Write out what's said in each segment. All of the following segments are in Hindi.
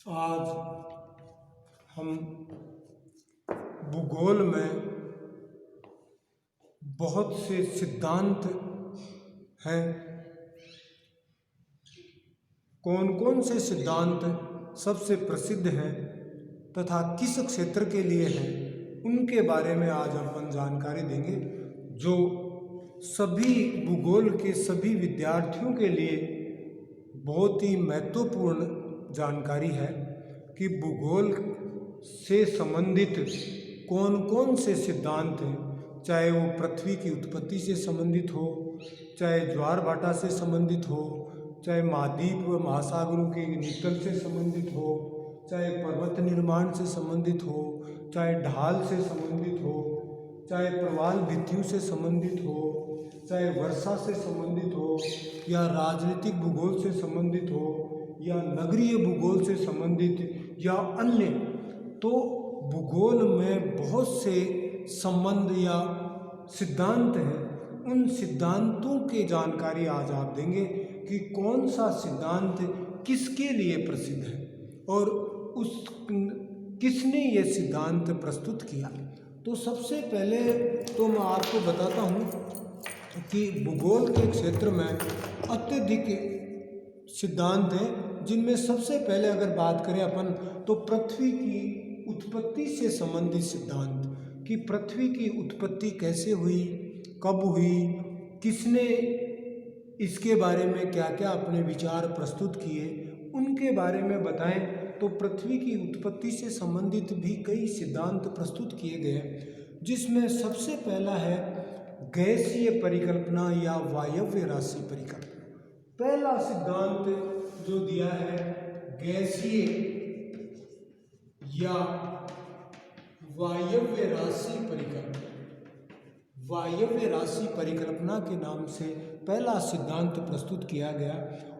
आज हम भूगोल में बहुत से सिद्धांत हैं। कौन कौन से सिद्धांत सबसे प्रसिद्ध हैं तथा किस क्षेत्र के लिए हैं, उनके बारे में आज अपन जानकारी देंगे, जो सभी भूगोल के सभी विद्यार्थियों के लिए बहुत ही महत्वपूर्ण जानकारी है कि भूगोल से संबंधित कौन कौन से सिद्धांत हैं। चाहे वो पृथ्वी की उत्पत्ति से संबंधित हो, चाहे ज्वार भाटा से संबंधित हो, चाहे महाद्वीप व महासागरों के निकल से संबंधित हो, चाहे पर्वत निर्माण से संबंधित हो, चाहे ढाल से संबंधित हो, चाहे प्रवाल भित्तियों से संबंधित हो, चाहे वर्षा से संबंधित हो, या राजनीतिक भूगोल से संबंधित हो, या नगरीय भूगोल से संबंधित या अन्य। तो भूगोल में बहुत से संबंध या सिद्धांत हैं। उन सिद्धांतों की जानकारी आज आप देंगे कि कौन सा सिद्धांत किसके लिए प्रसिद्ध है और उस किसने ये सिद्धांत प्रस्तुत किया। तो सबसे पहले तो मैं आपको बताता हूँ कि भूगोल के क्षेत्र में अत्यधिक सिद्धांत हैं, जिनमें सबसे पहले अगर बात करें अपन तो पृथ्वी की उत्पत्ति से संबंधित सिद्धांत, कि पृथ्वी की उत्पत्ति कैसे हुई, कब हुई, किसने इसके बारे में क्या क्या अपने विचार प्रस्तुत किए, उनके बारे में बताएं। तो पृथ्वी की उत्पत्ति से संबंधित भी कई सिद्धांत प्रस्तुत किए गए, जिसमें सबसे पहला है गैसीय परिकल्पना या वायव्य राशि परिकल्पना। पहला सिद्धांत जो दिया है गैसीय या वायव्य राशि परिकल्पना, वायव्य राशि परिकल्पना के नाम से पहला सिद्धांत प्रस्तुत किया गया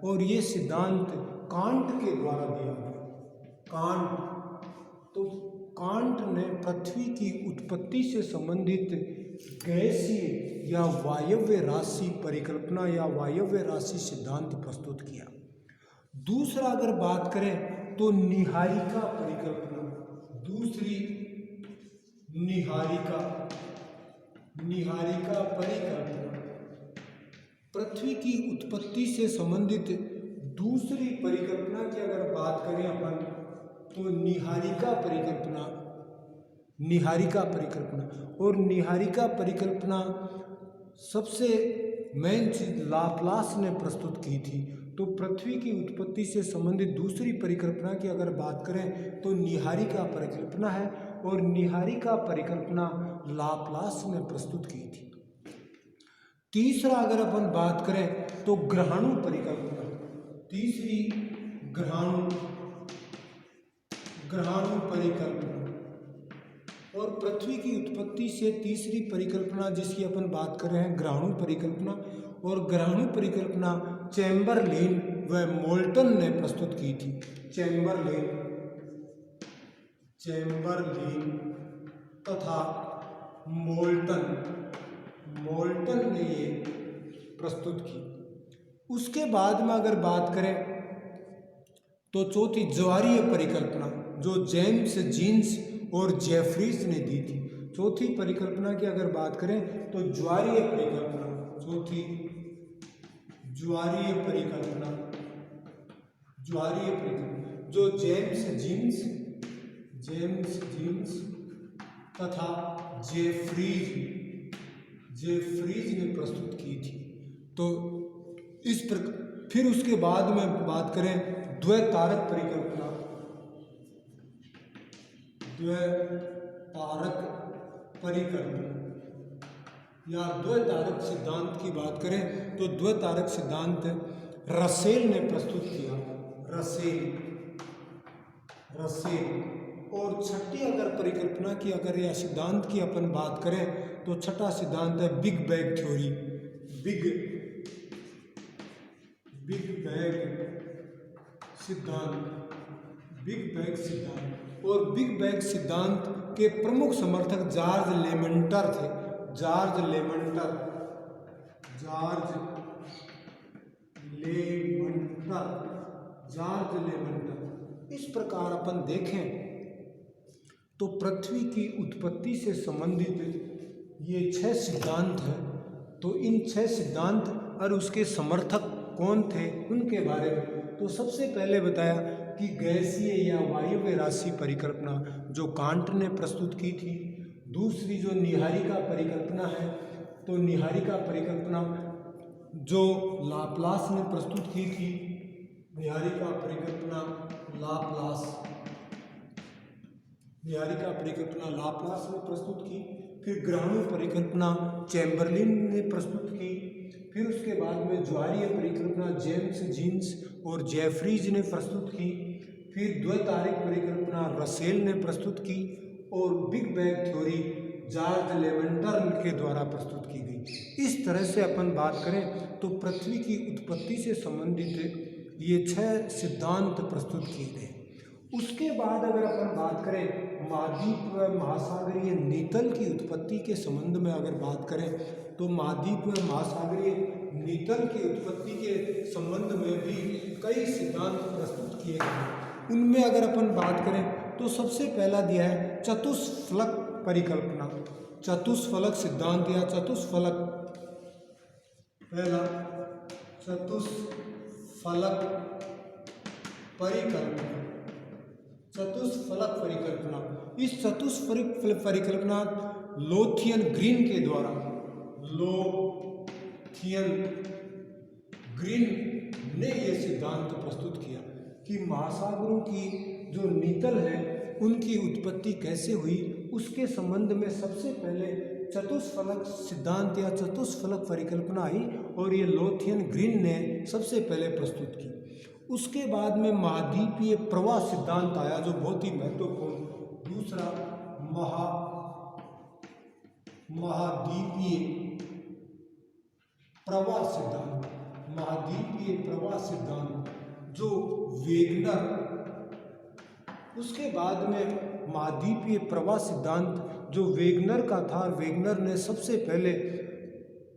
और ये सिद्धांत कांट के द्वारा दिया गया। कांट ने पृथ्वी की उत्पत्ति से संबंधित गैसीय या वायव्य राशि परिकल्पना या वायव्य राशि सिद्धांत प्रस्तुत किया। दूसरा अगर बात करें तो निहारिका परिकल्पना, दूसरी निहारिका परिकल्पना पृथ्वी की उत्पत्ति से संबंधित दूसरी परिकल्पना की अगर बात करें अपन तो निहारिका परिकल्पना सबसे मेन चीज लाप्लास ने प्रस्तुत की थी। तो पृथ्वी की उत्पत्ति से संबंधित दूसरी परिकल्पना की अगर बात करें तो निहारिका परिकल्पना है और निहारिका परिकल्पना लाप्लास ने प्रस्तुत की थी। तीसरा अगर अपन बात करें तो ग्रहाणु परिकल्पना, तीसरी ग्रहाणु परिकल्पना, और पृथ्वी की उत्पत्ति से तीसरी परिकल्पना जिसकी अपन बात कर रहे हैं ग्रहाणु परिकल्पना, और ग्रहाणु परिकल्पना चैम्बरलेन व मोल्टन ने प्रस्तुत की थी। चैम्बरलेन तथा मोल्टन ने ये प्रस्तुत की। उसके बाद में अगर बात करें तो चौथी ज्वारीय परिकल्पना जो जेम्स जीन्स और जेफरीज ने दी थी। चौथी परिकल्पना की अगर बात करें तो ज्वारीय परिकल्पना, चौथी ज्वारीय परिकल्पना जो जेम्स जीन्स तथा जेफरीज ने प्रस्तुत की थी। तो इस फिर उसके बाद में बात करें द्वैतारक परिकल्पना या द्वैतारक सिद्धांत की बात करें तो द्वैतारक सिद्धांत रसेल ने प्रस्तुत किया। रसेल और छठी अगर परिकल्पना की अगर या सिद्धांत की अपन बात करें तो छठा सिद्धांत है big bang theory. Big bang सिद्धांत और बिग बैंग सिद्धांत के प्रमुख समर्थक जॉर्ज लेमेंटर थे। जॉर्ज लेमेंटर इस प्रकार अपन देखें तो पृथ्वी की उत्पत्ति से संबंधित ये 6 सिद्धांत हैं। तो इन 6 सिद्धांत और उसके समर्थक कौन थे उनके बारे में तो सबसे पहले बताया कि गैसीय या वायव्य राशि परिकल्पना जो कांट ने प्रस्तुत की थी। दूसरी जो निहारिका परिकल्पना है तो निहारिका परिकल्पना जो लाप्लास ने प्रस्तुत की थी। निहारिका परिकल्पना लाप्लास ने प्रस्तुत की। फिर ग्रहणु परिकल्पना चैम्बरलिन ने प्रस्तुत की। फिर उसके बाद में ज्वारीय परिकल्पना जेम्स जीन्स और जेफरीज ने प्रस्तुत की। फिर द्वैतारिक परिकल्पना रसेल ने प्रस्तुत की और बिग बैंग थ्योरी जॉर्ज लेवेंटर्न के द्वारा प्रस्तुत की गई। इस तरह से अपन बात करें तो पृथ्वी की उत्पत्ति से संबंधित ये 6 सिद्धांत प्रस्तुत किए गए। उसके बाद अगर अपन बात करें महाद्वीप व महासागरीय नीतल की उत्पत्ति के संबंध में अगर बात करें तो महाद्वीप व महासागरीय नीतल की उत्पत्ति के संबंध में भी कई सिद्धांत प्रस्तुत किए गए। उनमें अगर अपन बात करें तो सबसे पहला दिया है चतुष्फलक परिकल्पना। चतुष्फलक सिद्धांत या चतुष्फलक, पहला चतुष्फलक परिकल्पना। चतुष्फलक परिकल्पना, इस चतुष्फलक परिकल्पना लोथियन ग्रीन के द्वारा, लोथियन ग्रीन ने यह सिद्धांत प्रस्तुत किया कि महासागरों की जो नीतल है उनकी उत्पत्ति कैसे हुई। उसके संबंध में सबसे पहले चतुष्फलक सिद्धांत या चतुष्फलक परिकल्पना आई और ये लोथियन ग्रीन ने सबसे पहले प्रस्तुत की। उसके बाद में महाद्वीपीय प्रवाह सिद्धांत आया जो बहुत ही महत्वपूर्ण। दूसरा महाद्वीपीय प्रवाह सिद्धांत, महाद्वीपीय प्रवाह सिद्धांत जो वेगनर। उसके बाद में महाद्वीपीय प्रवाह सिद्धांत जो वेगनर का था। वेगनर ने सबसे पहले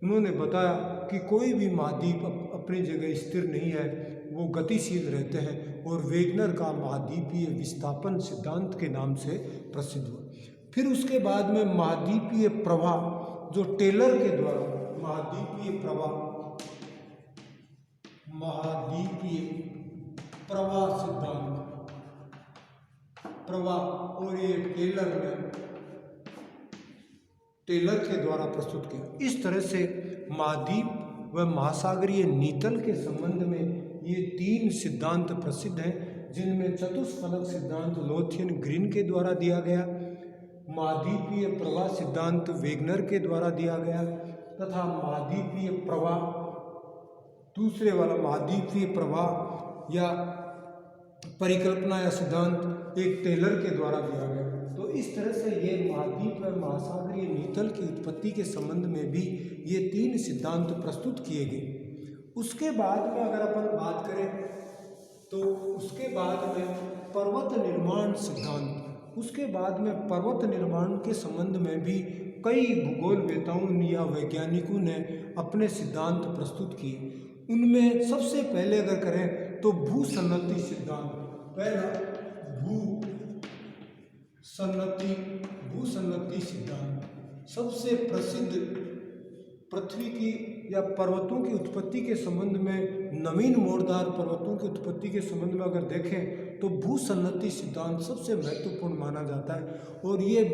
उन्होंने बताया कि कोई भी महाद्वीप अपनी जगह स्थिर नहीं है, वो गतिशील रहते हैं और वेगनर का महाद्वीपीय विस्थापन सिद्धांत के नाम से प्रसिद्ध हुआ। फिर उसके बाद में महाद्वीपीय प्रवाह जो टेलर के द्वारा, महाद्वीपीय प्रवाह सिद्धांत और ये टेलर के द्वारा प्रस्तुत किया। इस तरह से महाद्वीप व महासागरीय नीतल के संबंध में ये 3 सिद्धांत प्रसिद्ध हैं, जिनमें चतुष्फलक सिद्धांत लोथियन ग्रीन के द्वारा दिया गया, महाद्वीपीय प्रवाह सिद्धांत वेगनर के द्वारा दिया गया तथा महाद्वीपीय प्रवाह, दूसरे वाला महाद्वीपीय प्रवाह या परिकल्पना या सिद्धांत एक टेलर के द्वारा दिया गया। तो इस तरह से ये महाद्वीप व महासागरीय नीतल की उत्पत्ति के संबंध में भी ये 3 सिद्धांत प्रस्तुत किए गए। उसके बाद में अगर अपन बात करें तो उसके बाद में पर्वत निर्माण सिद्धांत, उसके बाद में पर्वत निर्माण के संबंध में भी कई भूगोलवेताओं या वैज्ञानिकों ने अपने सिद्धांत प्रस्तुत किए। उनमें सबसे पहले अगर करें तो भूसन्नति सिद्धांत, पहला भूसन्नति सिद्धांत सबसे प्रसिद्ध पृथ्वी की या पर्वतों की उत्पत्ति के संबंध में, नवीन मोड़दार पर्वतों की उत्पत्ति के संबंध में अगर देखें तो भूसन्नति सिद्धांत सबसे महत्वपूर्ण माना जाता है और ये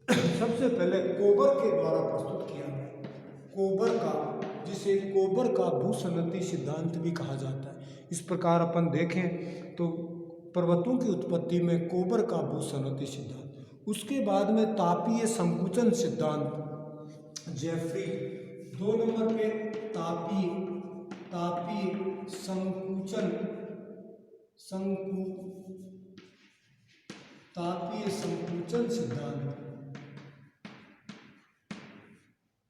सबसे पहले कोबर के द्वारा प्रस्तुत किया गया। कोबर का, जिसे कोबर का भूसन्नति सिद्धांत भी कहा जाता है। इस प्रकार अपन देखें तो पर्वतों की उत्पत्ति में कोबर का भूसन्नति सिद्धांत। उसके बाद में तापीय संकुचन सिद्धांत, जेफरी। 2 नंबर पे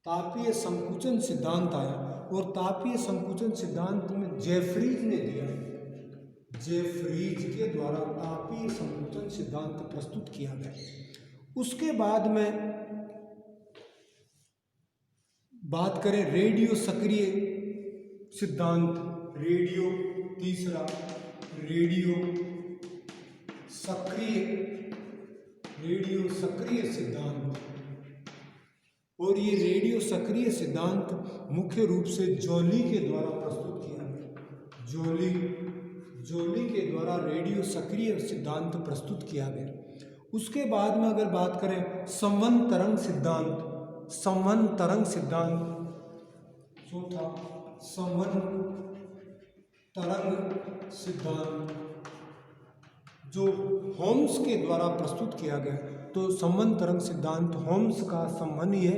तापीय संकुचन सिद्धांत आया और तापीय संकुचन सिद्धांत में जेफरीज ने दिया। जेफरीज के द्वारा तापीय संकुचन सिद्धांत प्रस्तुत किया गया। उसके बाद में बात करें रेडियो सक्रिय सिद्धांत, रेडियो, तीसरा रेडियो सक्रिय सिद्धांत। और ये रेडियो सक्रिय सिद्धांत मुख्य रूप से जॉली के द्वारा प्रस्तुत किया गया। जॉली के द्वारा रेडियो सक्रिय सिद्धांत प्रस्तुत किया गया। उसके बाद में अगर बात करें संवहन तरंग सिद्धांत, चौथा संवहन तरंग सिद्धांत जो होम्स के द्वारा प्रस्तुत किया गया। तो संवहन तरंग सिद्धांत होम्स का संवहनीय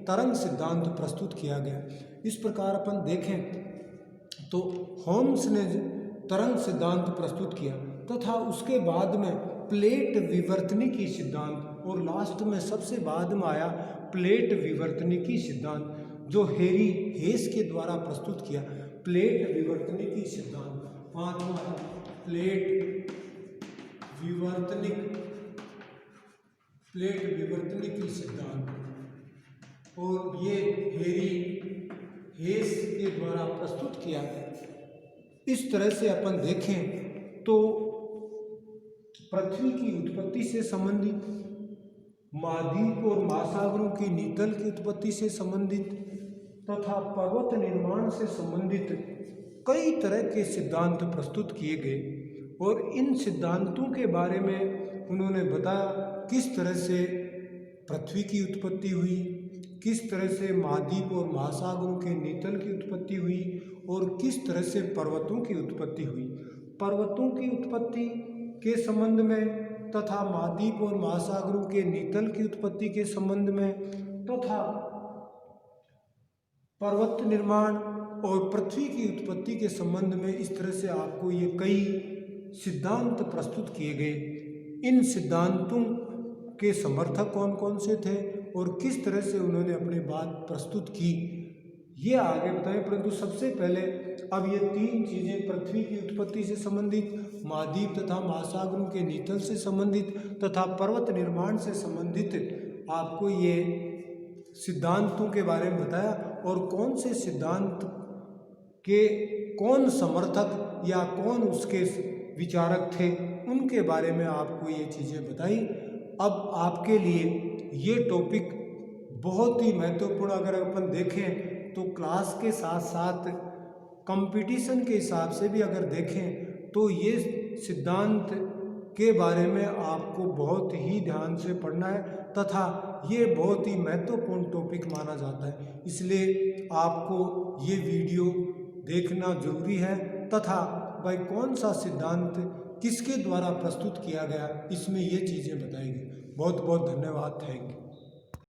तरंग सिद्धांत प्रस्तुत किया गया। इस प्रकार अपन देखें तो होम्स ने तरंग सिद्धांत प्रस्तुत किया तथा उसके बाद में प्लेट विवर्तनिकी सिद्धांत और लास्ट में सबसे बाद में आया प्लेट विवर्तनिकी सिद्धांत जो हेरी हेस के द्वारा प्रस्तुत किया। प्लेट विवर्तनिकी सिद्धांत, पांचवा प्लेट विवर्तनिकी सिद्धांत और ये हेरी हेस के द्वारा प्रस्तुत किया गया। इस तरह से अपन देखें तो पृथ्वी की उत्पत्ति से संबंधित, महाद्वीप और महासागरों की नीतल की उत्पत्ति से संबंधित तथा पर्वत निर्माण से संबंधित कई तरह के सिद्धांत प्रस्तुत किए गए। और इन सिद्धांतों के बारे में उन्होंने बताया किस तरह से पृथ्वी की उत्पत्ति हुई, किस तरह से महाद्वीप और महासागरों के नीतल की उत्पत्ति हुई और किस तरह से पर्वतों की उत्पत्ति हुई। पर्वतों की उत्पत्ति के संबंध में तथा महाद्वीप और महासागरों के नीतल की उत्पत्ति के संबंध में तथा पर्वत निर्माण और पृथ्वी की उत्पत्ति के संबंध में इस तरह से आपको ये कई सिद्धांत प्रस्तुत किए गए। इन सिद्धांतों के समर्थक कौन कौन से थे और किस तरह से उन्होंने अपनी बात प्रस्तुत की ये आगे बताएं। परंतु सबसे पहले अब ये तीन चीज़ें पृथ्वी की उत्पत्ति से संबंधित, महाद्वीप तथा महासागरों के नीतल से संबंधित तथा पर्वत निर्माण से संबंधित आपको ये सिद्धांतों के बारे में बताया और कौन से सिद्धांत के कौन समर्थक या कौन उसके विचारक थे उनके बारे में आपको ये चीज़ें बताई। अब आपके लिए ये टॉपिक बहुत ही महत्वपूर्ण, अगर अपन देखें तो क्लास के साथ साथ कंपटीशन के हिसाब से भी अगर देखें तो ये सिद्धांत के बारे में आपको बहुत ही ध्यान से पढ़ना है तथा ये बहुत ही महत्वपूर्ण टॉपिक माना जाता है। इसलिए आपको ये वीडियो देखना जरूरी है तथा भाई कौन सा सिद्धांत किसके द्वारा प्रस्तुत किया गया इसमें ये चीज़ें बताएंगे। बहुत बहुत धन्यवाद, थैंक यू।